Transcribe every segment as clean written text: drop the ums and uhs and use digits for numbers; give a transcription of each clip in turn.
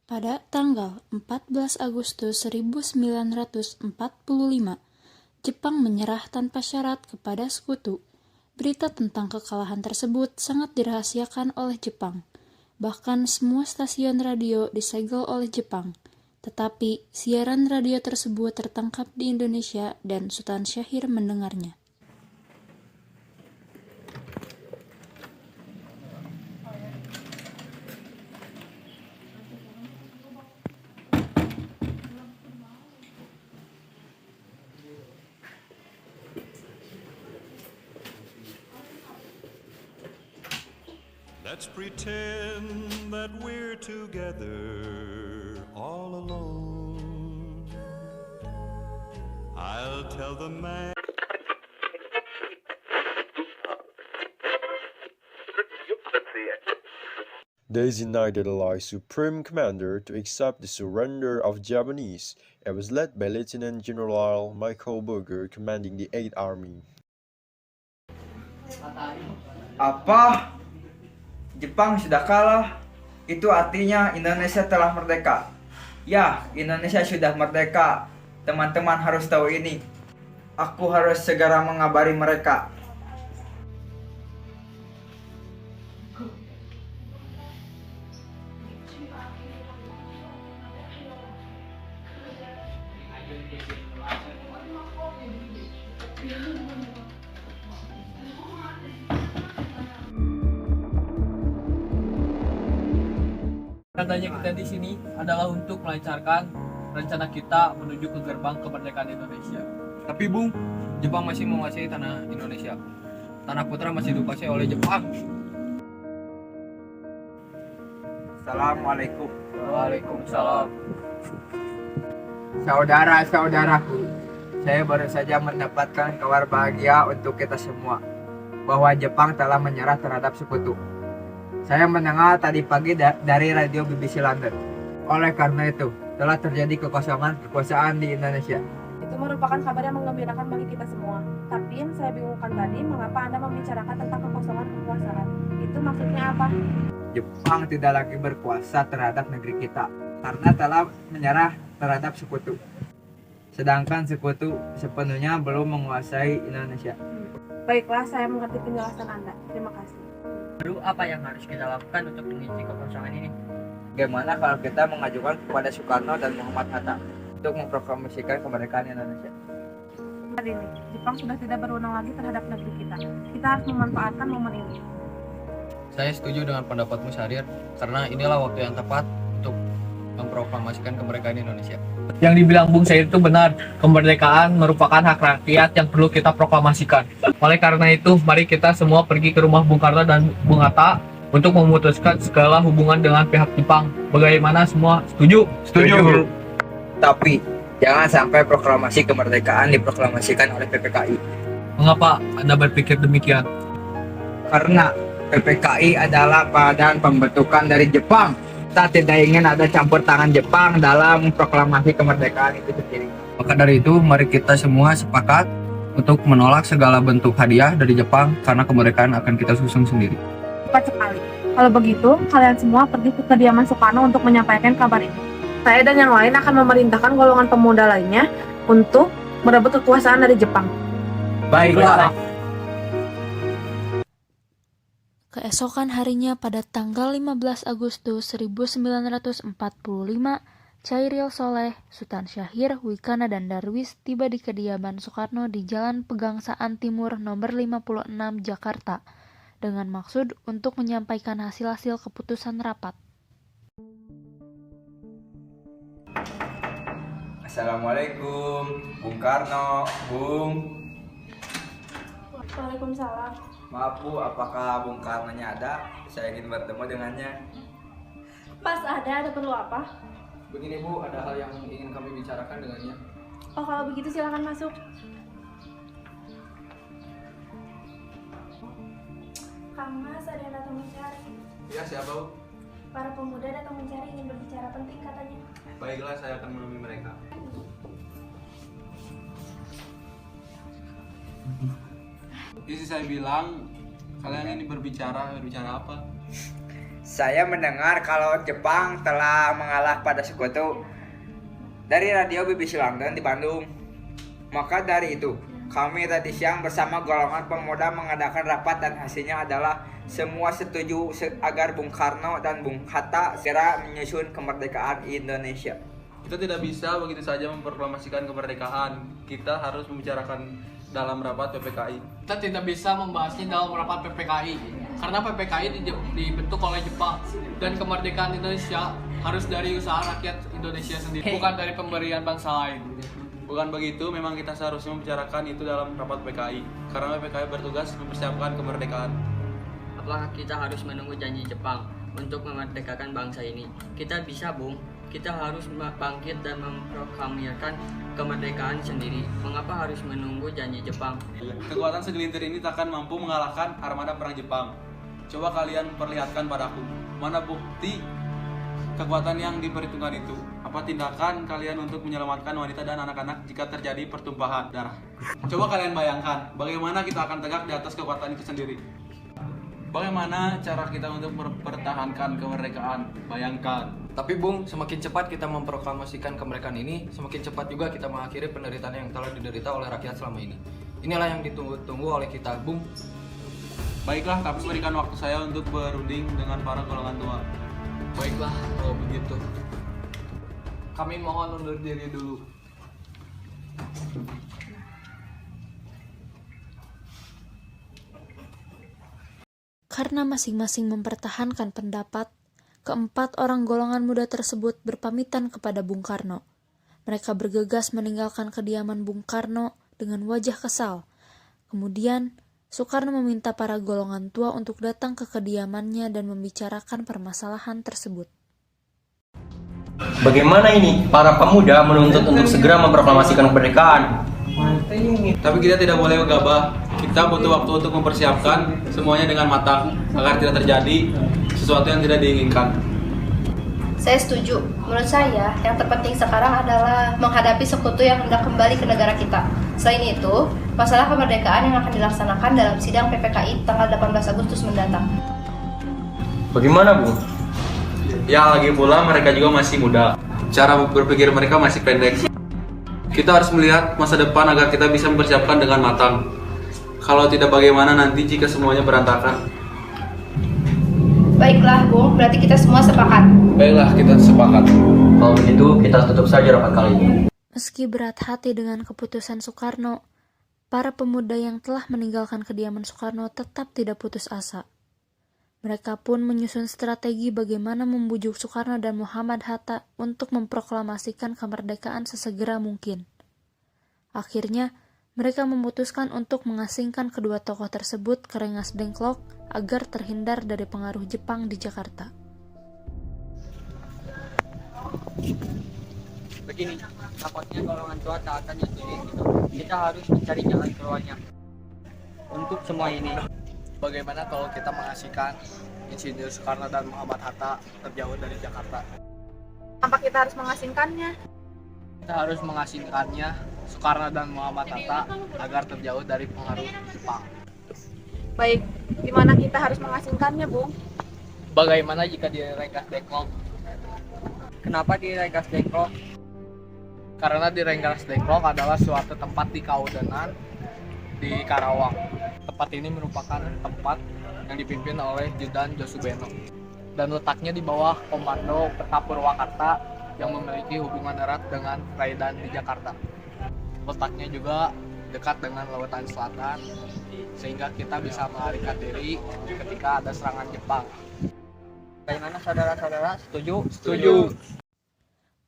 Pada tanggal 14 Agustus 1945, Jepang menyerah tanpa syarat kepada Sekutu. Berita tentang kekalahan tersebut sangat dirahasiakan oleh Jepang. Bahkan semua stasiun radio disegel oleh Jepang. Tetapi siaran radio tersebut tertangkap di Indonesia dan Sultan Syahrir mendengarnya. Let's pretend that we're together all alone. I'll tell the man. Designated Allied Supreme Commander to accept the surrender of Japanese. It was led by Lieutenant General Michael Berger, commanding the 8th Army. Apa? Jepang sudah kalah? Itu artinya Indonesia telah merdeka. Ya, Indonesia sudah merdeka. Teman-teman harus tahu ini. Aku harus segera mengabari mereka. Katanya kita di sini adalah untuk melancarkan rencana kita menuju ke gerbang kemerdekaan Indonesia. Tapi Bung, Jepang masih menguasai tanah Indonesia. Tanah putra masih dikuasai oleh Jepang. Assalamualaikum. Waalaikumsalam. Saudara-saudaraku, saya baru saja mendapatkan kabar bahagia untuk kita semua bahwa Jepang telah menyerah terhadap Sekutu. Saya mendengar tadi pagi dari radio BBC London. Oleh karena itu, telah terjadi kekosongan kekuasaan di Indonesia. Itu merupakan kabar yang menggembirakan bagi kita semua. Tapi yang saya bingungkan tadi, mengapa Anda membicarakan tentang kekosongan kekuasaan? Itu maksudnya apa? Jepang tidak lagi berkuasa terhadap negeri kita karena telah menyerah terhadap Sekutu. Sedangkan Sekutu sepenuhnya belum menguasai Indonesia. Baiklah, saya mengerti penjelasan Anda. Terima kasih. Lalu apa yang harus kita lakukan untuk mengisi kekosongan ini? Bagaimana kalau kita mengajukan kepada Soekarno dan Muhammad Hatta untuk memproklamasikan kemerdekaan Indonesia? Hari ini, Jepang sudah tidak berwenang lagi terhadap negeri kita. Kita harus memanfaatkan momen ini. Saya setuju dengan pendapatmu Syahrir, karena inilah waktu yang tepat untuk memproklamasikan kemerdekaan Indonesia. Yang dibilang Bung Said itu benar. Kemerdekaan merupakan hak rakyat yang perlu kita proklamasikan. Oleh karena itu, mari kita semua pergi ke rumah Bung Karno dan Bung Hatta untuk memutuskan segala hubungan dengan pihak Jepang. Bagaimana semua? Setuju? Setuju. Tapi jangan sampai proklamasi kemerdekaan diproklamasikan oleh PPKI. Mengapa Anda berpikir demikian? Karena PPKI adalah badan pembentukan dari Jepang. Kita tidak ingin ada campur tangan Jepang dalam proklamasi kemerdekaan itu sendiri. Maka dari itu, mari kita semua sepakat untuk menolak segala bentuk hadiah dari Jepang karena kemerdekaan akan kita susun sendiri. Cepat sekali. Kalau begitu, kalian semua pergi ke kediaman Soekarno untuk menyampaikan kabar ini. Saya dan yang lain akan memerintahkan golongan pemuda lainnya untuk merebut kekuasaan dari Jepang. Baiklah. Keesokan harinya pada tanggal 15 Agustus 1945, Chairil Soleh, Sultan Syahrir, Wikana, dan Darwis tiba di kediaman Soekarno di Jalan Pegangsaan Timur nomor 56 Jakarta dengan maksud untuk menyampaikan hasil-hasil keputusan rapat. Assalamualaikum, Bung Karno, Bung. Waalaikumsalam. Maaf Bu, apakah Bung Karnonya ada? Saya ingin bertemu dengannya. Pas ada perlu apa? Begini Bu, ada hal yang ingin kami bicarakan dengannya. Oh, kalau begitu silakan masuk. Kang Mas, ada yang datang mencari. Ya, siapa Bu? Para pemuda datang mencari, ingin berbicara penting katanya. Baiklah, saya akan menemui mereka. Isi saya bilang, kalian ini berbicara apa? Saya mendengar kalau Jepang telah mengalah pada sekutu dari radio BBC London di Bandung. Maka dari itu, kami tadi siang bersama golongan pemuda mengadakan rapat dan hasilnya adalah semua setuju agar Bung Karno dan Bung Hatta segera menyusun kemerdekaan Indonesia. Kita tidak bisa begitu saja memproklamasikan kemerdekaan. Kita harus membicarakan dalam rapat PPKI. Kita tidak bisa membahasnya dalam rapat PPKI karena PPKI dibentuk oleh Jepang dan kemerdekaan Indonesia harus dari usaha rakyat Indonesia sendiri, bukan dari pemberian bangsa lain. Bukan begitu, memang kita seharusnya membicarakan itu dalam rapat PPKI karena PPKI bertugas mempersiapkan kemerdekaan. Apakah kita harus menunggu janji Jepang untuk memerdekakan bangsa ini? Kita bisa, Bung. Kita harus bangkit dan memproklamirkan kemerdekaan sendiri. Mengapa harus menunggu janji Jepang? Kekuatan segelintir ini takkan mampu mengalahkan armada perang Jepang. Coba kalian perlihatkan padaku, mana bukti kekuatan yang diperhitungkan itu? Apa tindakan kalian untuk menyelamatkan wanita dan anak-anak jika terjadi pertumpahan darah? Coba kalian bayangkan, bagaimana kita akan tegak di atas kekuatan itu sendiri? Bagaimana cara kita untuk mempertahankan kemerdekaan? Bayangkan. Tapi Bung, semakin cepat kita memproklamasikan kemerdekaan ini, semakin cepat juga kita mengakhiri penderitaan yang telah diderita oleh rakyat selama ini. Inilah yang ditunggu-tunggu oleh kita, Bung. Baiklah, tapi berikan waktu saya untuk berunding dengan para golongan tua. Baiklah, kalau begitu. Kami mohon undur diri dulu. Karena masing-masing mempertahankan pendapat, keempat orang golongan muda tersebut berpamitan kepada Bung Karno. Mereka bergegas meninggalkan kediaman Bung Karno dengan wajah kesal. Kemudian, Soekarno meminta para golongan tua untuk datang ke kediamannya dan membicarakan permasalahan tersebut. Bagaimana ini? Para pemuda menuntut untuk segera memproklamasikan kemerdekaan. Tapi kita tidak boleh gegabah. Kita butuh waktu untuk mempersiapkan semuanya dengan matang agar tidak terjadi sesuatu yang tidak diinginkan. Saya setuju. Menurut saya, yang terpenting sekarang adalah menghadapi sekutu yang hendak kembali ke negara kita. Selain itu, masalah kemerdekaan yang akan dilaksanakan dalam sidang PPKI tanggal 18 Agustus mendatang. Bagaimana, Bung? Ya, lagi pula mereka juga masih muda. Cara berpikir mereka masih pendek. Kita harus melihat masa depan agar kita bisa mempersiapkan dengan matang. Kalau tidak, bagaimana nanti jika semuanya berantakan? Baiklah, Bung. Berarti kita semua sepakat. Baiklah, kita sepakat. Kalau begitu, kita tutup saja rapat kali ini. Meski berat hati dengan keputusan Soekarno, para pemuda yang telah meninggalkan kediaman Soekarno tetap tidak putus asa. Mereka pun menyusun strategi bagaimana membujuk Soekarno dan Muhammad Hatta untuk memproklamasikan kemerdekaan sesegera mungkin. Akhirnya, mereka memutuskan untuk mengasingkan kedua tokoh tersebut ke Rengas Dengklok agar terhindar dari pengaruh Jepang di Jakarta. Begini, takutnya golongan tua tak akan nyetujui gitu. Kita harus mencari jalan keluarnya. Untuk semua ini, Bagaimana kalau kita mengasihkan Insinyur Soekarno dan Muhammad Hatta terjauh dari Jakarta? Apa kita harus mengasingkannya? Kita harus mengasingkannya, Soekarno dan Muhammad Hatta, agar terjauh dari pengaruh Jepang. Baik, di mana kita harus mengasingkannya, Bung? Bagaimana jika di Rengas Dengklok? kenapa di Rengas Dengklok? Karena di Rengas Dengklok adalah suatu tempat di Kaudenan di Karawang. Tempat ini merupakan tempat yang dipimpin oleh Judan Josubeno dan letaknya di bawah komando Peta Purwakarta yang memiliki hubungan erat dengan Raidan di Jakarta. Letaknya juga dekat dengan Lautan Selatan sehingga kita bisa melarikan diri ketika ada serangan Jepang. Bagaimana saudara-saudara, setuju? Setuju.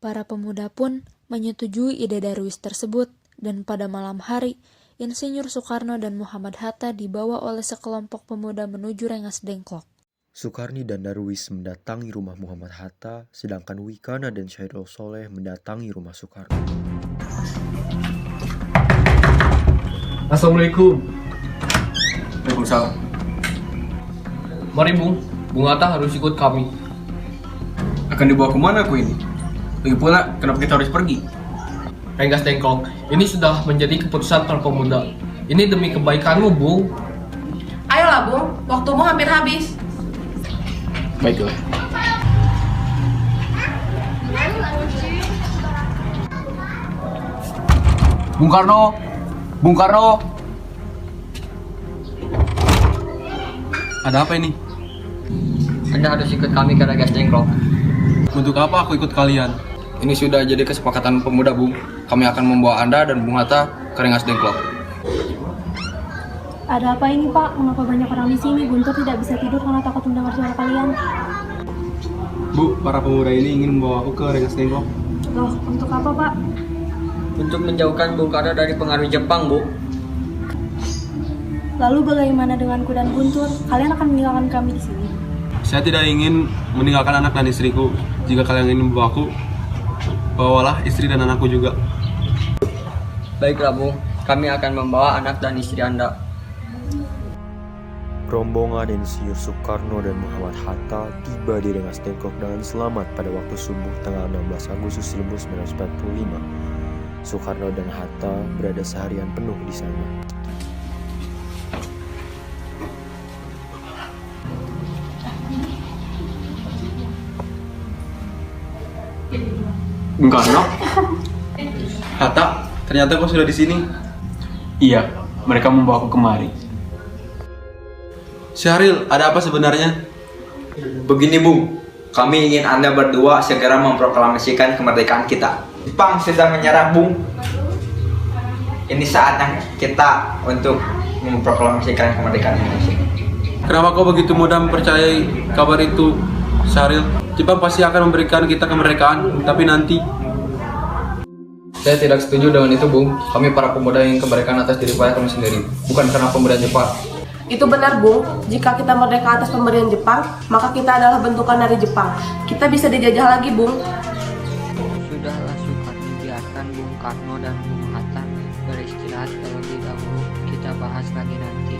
Para pemuda pun menyetujui ide Darwis tersebut dan pada malam hari Insinyur Soekarno dan Muhammad Hatta dibawa oleh sekelompok pemuda menuju Rengas Dengklok. Soekarni dan Darwis mendatangi rumah Muhammad Hatta, sedangkan Wikana dan Chairil Soleh mendatangi rumah Soekarno. Assalamualaikum. Waalaikumsalam. Mari Bung Hatta harus ikut kami. Akan dibawa kemana aku ini? Lagi pula, kenapa kita harus pergi? Rengas Dengklok, ini sudah menjadi keputusan para pemuda. Ini demi kebaikanmu, Bung. Ayolah, Bung. Waktumu hampir habis. Baiklah. Bung Karno, Bung Karno. Ada apa ini? Anda harus ikut kami ke Rengas Dengklok. Untuk apa aku ikut kalian? Ini sudah jadi kesepakatan pemuda, Bung. Kami akan membawa Anda dan Bung Hatta ke Rengas Dengklok. Ada apa ini, Pak? Mengapa banyak orang di sini? Guntur tidak bisa tidur karena takut mendengar suara kalian. Bu, para pemuda ini ingin membawa aku ke Rengas Dengklok. Loh, untuk apa, Pak? Untuk menjauhkan Bung Karno dari pengaruh Jepang, Bu. Lalu bagaimana denganku dan Guntur? Kalian akan meninggalkan kami di sini. Saya tidak ingin meninggalkan anak dan istriku. Jika kalian ingin membawa aku, bawalah istri dan anakku juga. Baiklah, Bung. Kami akan membawa anak dan istri Anda. Rombongan Insinyur Soekarno dan Muhammad Hatta tiba di Rengas Dengklok dengan selamat pada waktu subuh tanggal 16 Agustus 1945. Soekarno dan Hatta berada seharian penuh di sana. Bung Karno? Hatta, ternyata kau sudah di sini. Iya, mereka membawa aku kemari. Syahril, ada apa sebenarnya? Begini Bung, kami ingin Anda berdua segera memproklamasikan kemerdekaan kita. Jepang sudah menyerah Bung. Ini saatnya kita untuk memproklamasikan kemerdekaan Indonesia. Kenapa kau begitu mudah mempercayai kabar itu, Syahril? Jepang pasti akan memberikan kita kemerdekaan, tapi nanti. Saya tidak setuju dengan itu, Bung. Kami para pemuda ingin kemerdekaan atas diri kami sendiri, bukan karena pemberian Jepang. Itu benar, Bung. Jika kita merdeka atas pemberian Jepang, maka kita adalah bentukan dari Jepang. Kita bisa dijajah lagi, Bung. Sudahlah, Soekarno, biarkan Bung Karno dan Bung Hatta beristirahat terlebih dahulu. Kita bahas lagi nanti.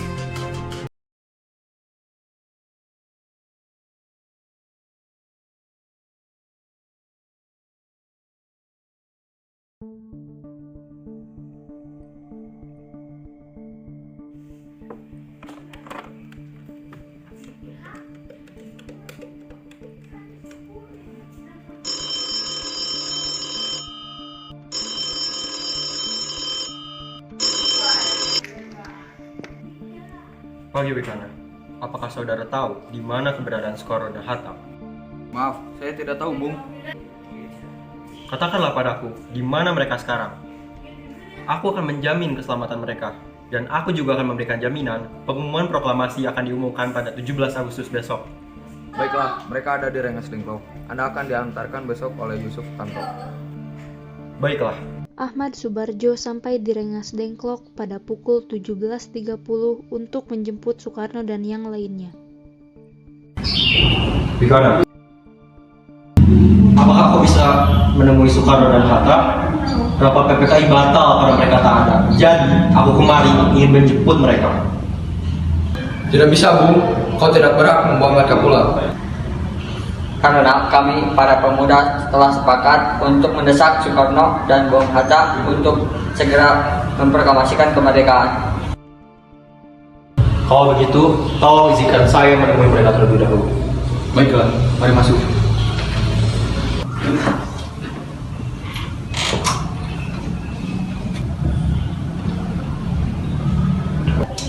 Pagi Wikana, apakah saudara tahu di mana keberadaan Soekarno dan Hatta? Maaf, saya tidak tahu, Bung. Katakanlah padaku, di mana mereka sekarang? Aku akan menjamin keselamatan mereka, dan aku juga akan memberikan jaminan pengumuman proklamasi akan diumumkan pada 17 Agustus besok. Baiklah, mereka ada di Rengas Dengklok. Anda akan diantarkan besok oleh Yusuf Tanto. Baiklah. Ahmad Subarjo sampai di Rengas Dengklok pada pukul 17.30 untuk menjemput Soekarno dan yang lainnya. Wikana, apakah kau bisa menemui Soekarno dan Hatta? Rapat PPKI batal karena mereka tak ada. Jadi, aku kemari ingin menjemput mereka. Tidak bisa, Bung. Kau tidak berhak membawa mereka pulang. Karena kami para pemuda telah sepakat untuk mendesak Soekarno dan Bung Hatta untuk segera memproklamasikan kemerdekaan. Kalau begitu, tolong izinkan saya menemui mereka terlebih dahulu. Baiklah, mari masuk.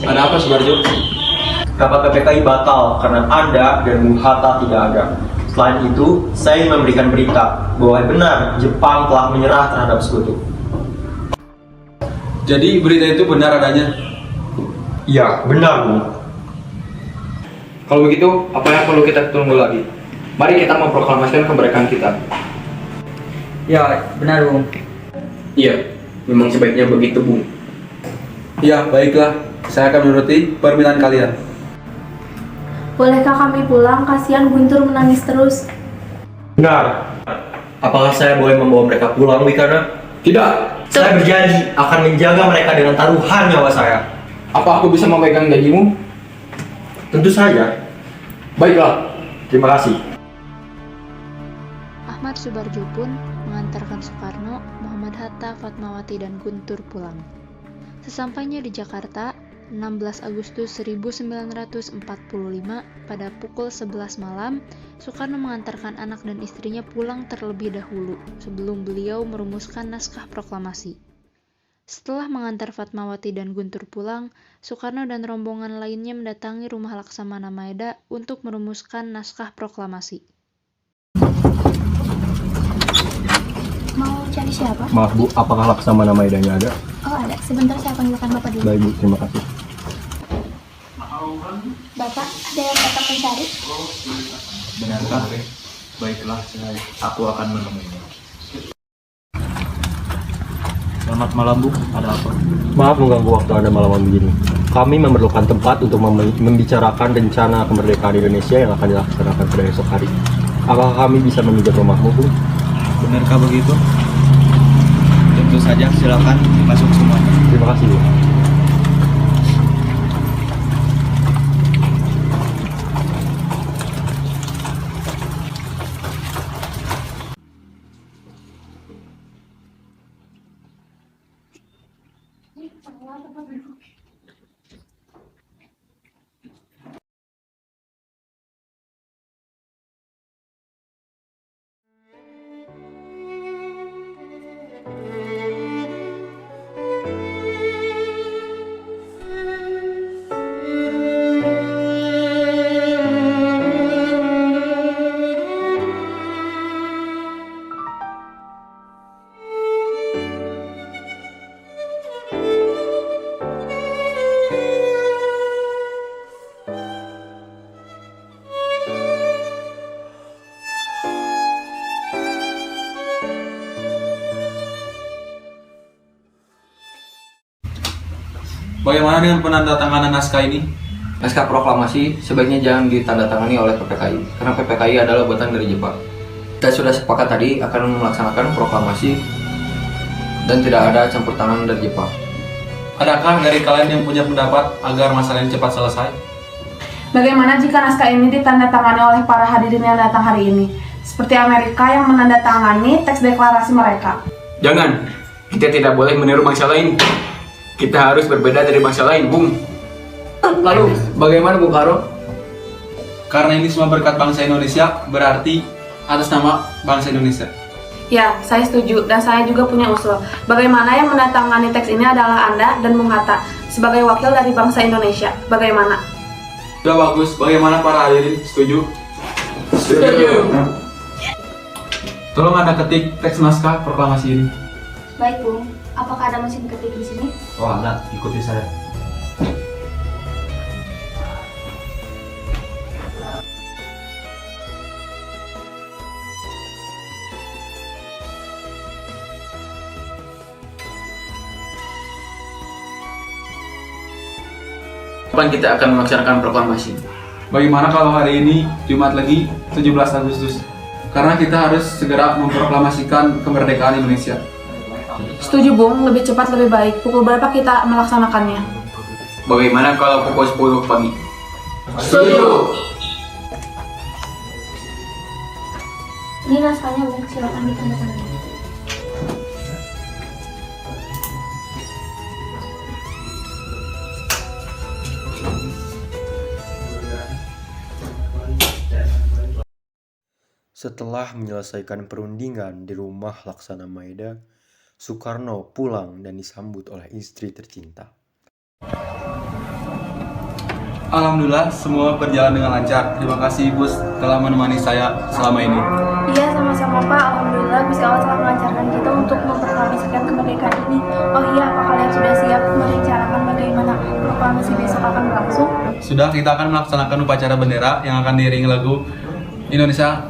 Ada apa, Subarjo? Rapat PPKI batal karena Anda dan Bung Hatta tidak ada. Selain itu, saya ingin memberikan berita bahwa benar Jepang telah menyerah terhadap sekutu. Jadi berita itu benar adanya? Iya, benar, Bung. Kalau begitu, apa yang perlu kita tunggu lagi? Mari kita memproklamasikan kemerdekaan kita. Ya, benar, Bung. Iya, memang sebaiknya begitu, Bung. Ya, baiklah. Saya akan menuruti permintaan kalian. Bolehkah kami pulang? Kasihan Guntur menangis terus. Benar. Apakah saya boleh membawa mereka pulang, Wikana? Tidak. Saya berjanji akan menjaga mereka dengan taruhan nyawa saya. Apa aku bisa memegang janjimu? Tentu saja. Baiklah. Terima kasih. Ahmad Subarjo pun mengantarkan Soekarno, Muhammad Hatta, Fatmawati, dan Guntur pulang. Sesampainya di Jakarta, 16 Agustus 1945 pada pukul 11 malam, Soekarno mengantarkan anak dan istrinya pulang terlebih dahulu sebelum beliau merumuskan naskah proklamasi. Setelah mengantar Fatmawati dan Guntur pulang, Soekarno dan rombongan lainnya mendatangi rumah Laksamana Maeda untuk merumuskan naskah proklamasi. Mau cari siapa? Maaf Bu, apakah Laksamana Maedanya ada? Oh ada, sebentar saya panggilkan Bapak dulu. Baik Bu, terima kasih. Bapak, ada yang Bapak mencari? Benarkah? Baiklah, aku akan menemuinya. Selamat malam Bu, ada apa? Maaf mengganggu waktu Anda malam begini. Kami memerlukan tempat untuk membicarakan rencana kemerdekaan Indonesia yang akan dilaksanakan pada esok hari. Apakah kami bisa meminjam rumahmu, Bu? Benarkah begitu? Tentu saja, silakan masuk semuanya. Terima kasih, Bu. Bagaimana dengan penandatanganan naskah ini? Naskah proklamasi sebaiknya jangan ditandatangani oleh PPKI, karena PPKI adalah buatan dari Jepang. Kita sudah sepakat tadi akan melaksanakan proklamasi dan tidak ada campur tangan dari Jepang. Adakah dari kalian yang punya pendapat agar masalah ini cepat selesai? Bagaimana jika naskah ini ditandatangani oleh para hadirin yang datang hari ini? Seperti Amerika yang menandatangani teks deklarasi mereka. Jangan, kita tidak boleh meniru bangsa lain. Kita harus berbeda dari bangsa lain, Bung. Lalu, bagaimana Bung Karno? Karena ini semua berkat bangsa Indonesia, berarti atas nama bangsa Indonesia. Ya, saya setuju dan saya juga punya usul. Bagaimana yang menandatangani teks ini adalah Anda dan Bung Hatta sebagai wakil dari bangsa Indonesia. Bagaimana? Sudah bagus. Bagaimana para hadirin? Setuju? Setuju. Tolong Anda ketik teks naskah proklamasi ini. Baik Bung, apakah ada mesin ketik di sini? Oh ada, ikuti saya. Kapan kita akan melaksanakan proklamasi? Bagaimana kalau hari ini, Jumat lagi, 17 Agustus? Karena kita harus segera memproklamasikan kemerdekaan Indonesia. Setuju Bung, lebih cepat lebih baik. Pukul berapa kita melaksanakannya? Bagaimana kalau pukul 10 pagi? Setuju. Ini naskahnya Bung, silakan ditandatangani. Setelah menyelesaikan perundingan di rumah Laksana Maeda, Soekarno pulang dan disambut oleh istri tercinta. Alhamdulillah, semua berjalan dengan lancar. Terima kasih Ibu telah menemani saya selama ini. Iya, sama-sama Pak. Alhamdulillah Gusti Allah telah melancarkan kita untuk memproklamasikan kemerdekaan ini. Oh iya, apa kalian sudah siap merencanakan bagaimana proklamasi besok akan berlangsung? Sudah, kita akan melaksanakan upacara bendera yang akan diiringi lagu Indonesia.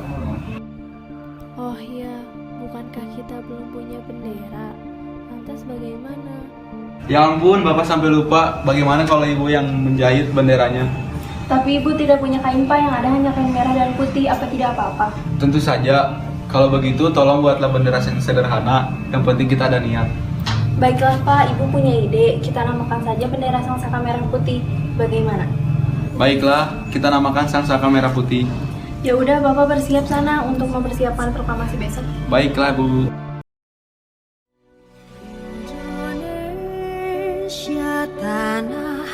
Oh iya, bukankah kita belum punya bendera? Lantas bagaimana? Ya ampun, Bapak sampai lupa. Bagaimana kalau Ibu yang menjahit benderanya? Tapi Ibu tidak punya kain Pak, yang ada hanya kain merah dan putih. Apa tidak apa-apa? Tentu saja. Kalau begitu, tolong buatlah bendera yang sederhana. Yang penting kita ada niat. Baiklah Pak, Ibu punya ide. Kita namakan saja bendera Sang Saka Merah Putih. Bagaimana? Baiklah, kita namakan Sang Saka Merah Putih. Ya udah, Bapak bersiap sana untuk mempersiapkan proklamasi besok. Baiklah, Bu. Indonesia tanah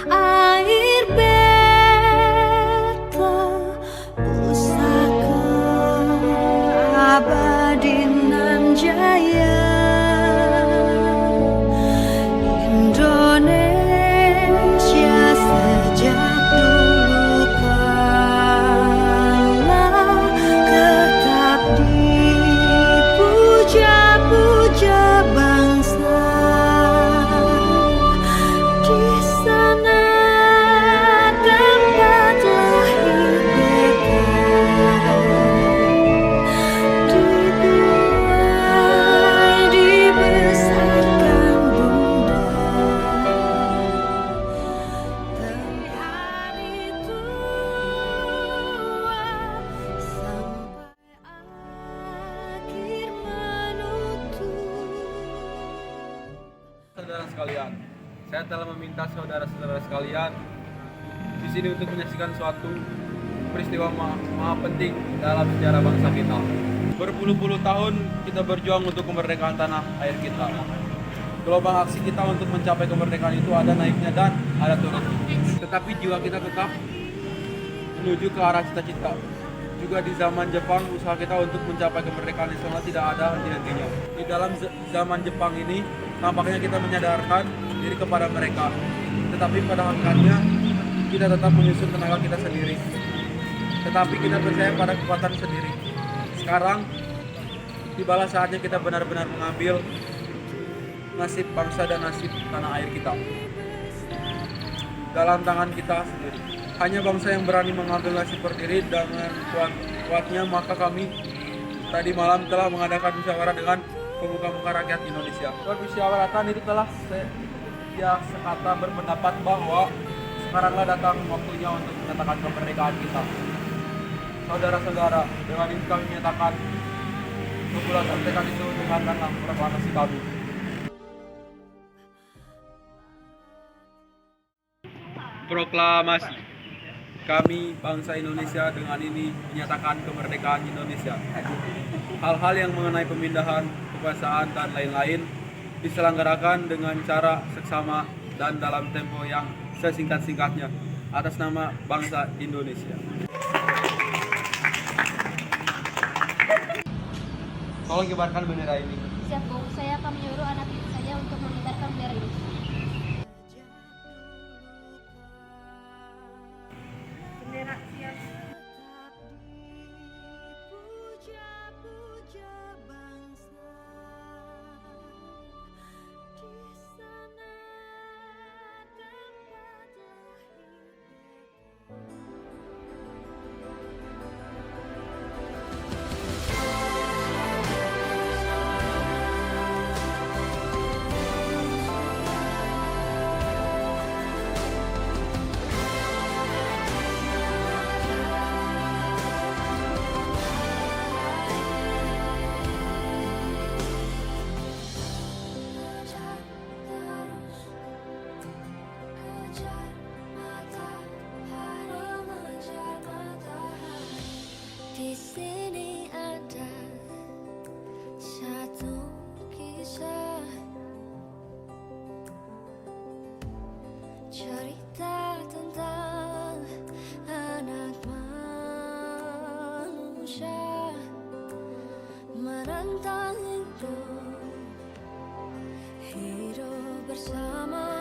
kita saudara-saudara sekalian di sini untuk menyaksikan suatu peristiwa maha penting dalam sejarah bangsa kita. Berpuluh-puluh tahun kita berjuang untuk kemerdekaan tanah air kita. Gelombang aksi kita untuk mencapai kemerdekaan itu ada naiknya dan ada turunnya. Tetapi jiwa kita tetap menuju ke arah cita-cita. Juga di zaman Jepang, usaha kita untuk mencapai kemerdekaan nasional tidak ada henti-hentinya. Di dalam zaman Jepang ini, nampaknya kita menyadarkan diri kepada mereka. Tetapi pada hakikatnya, kita tetap menyusun tenaga kita sendiri. Tetapi kita percaya pada kekuatan sendiri. Sekarang, tibalah saatnya kita benar-benar mengambil nasib bangsa dan nasib tanah air kita dalam tangan kita sendiri. Hanya bangsa yang berani mengambil nasib berdiri dengan kuatnya, maka kami tadi malam telah mengadakan musyawarah dengan pemuka-pemuka rakyat Indonesia. Permusyawaratan itu telah sekata berpendapat bahwa sekaranglah datang waktunya untuk menyatakan kemerdekaan kita. Saudara-saudara, dengan ini kami menyatakan keputusan kemerdekaan itu dengan tanda proklamasi kami. Proklamasi. Kami bangsa Indonesia dengan ini menyatakan kemerdekaan Indonesia. Hal-hal yang mengenai pemindahan kekuasaan dan lain-lain diselenggarakan dengan cara seksama dan dalam tempo yang sesingkat-singkatnya atas nama bangsa Indonesia. Tolong kibarkan bendera ini. Siap, Bu. Saya akan menyuruh anak itu saya untuk mengibarkan bendera ini. Bendera siap. Di sini ada satu kisah, cerita tentang anak manusia menantang hidup bersama.